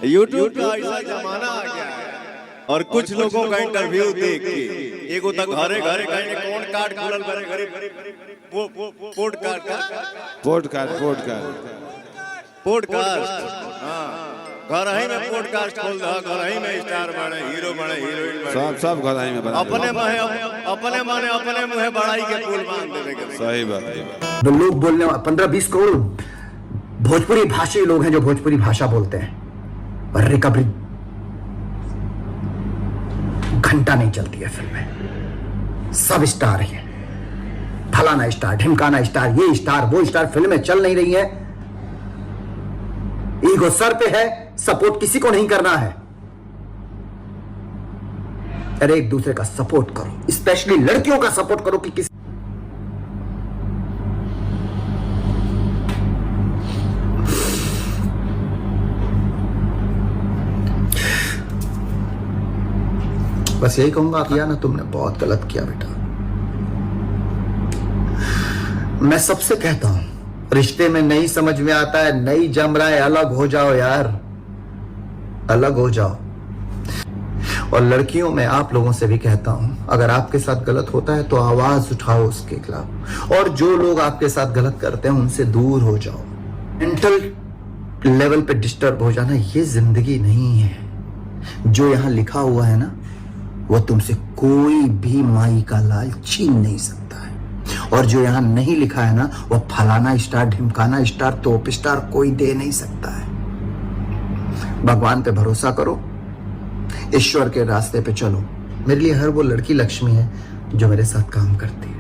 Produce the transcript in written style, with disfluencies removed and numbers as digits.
YouTube का ऐसा जमाना आ गया है और कुछ लोगों का इंटरव्यू देख के एगो तक घरे घरे कहीं कौन कार्ड खुलल करे गरीब पॉडकास्ट हां घर ही में पॉडकास्ट खोल दा, घर ही में स्टार बने, हीरो बने, हीरोइन बने, सब घर ही में बना। अपने मुंह बड़ाई के पुल बांध देवे के। सही बात है। तो लोग बोलने 15-20 करोड़ भोजपुरी भाषी लोग हैं जो भोजपुरी भाषा बोलते हैं, पर रिकवरी घंटा नहीं चलती है फिल्में। सब स्टार हैं, फलाना स्टार, ढिमकाना स्टार, ये स्टार वो स्टार, फिल्में चल नहीं रही है। ईगो सर पे है, सपोर्ट किसी को नहीं करना है। अरे एक दूसरे का सपोर्ट करो, स्पेशली लड़कियों का सपोर्ट करो कि किसी बस यही कहूंगा, किया ना तुमने बहुत गलत किया बेटा। मैं सबसे कहता हूं, रिश्ते में नहीं समझ में आता है, नहीं जम रहा है, अलग हो जाओ यार, अलग हो जाओ। और लड़कियों में आप लोगों से भी कहता हूं, अगर आपके साथ गलत होता है तो आवाज उठाओ उसके खिलाफ, और जो लोग आपके साथ गलत करते हैं उनसे दूर हो जाओ। मेंटल लेवल पे डिस्टर्ब हो जाना ये जिंदगी नहीं है। जो यहां लिखा हुआ है ना, वो तुमसे कोई भी माई का लाल छीन नहीं सकता है, और जो यहां नहीं लिखा है ना, वो फलाना स्टार, ढिमकाना स्टार, टॉप स्टार कोई दे नहीं सकता है। भगवान पे भरोसा करो, ईश्वर के रास्ते पे चलो। मेरे लिए हर वो लड़की लक्ष्मी है जो मेरे साथ काम करती है।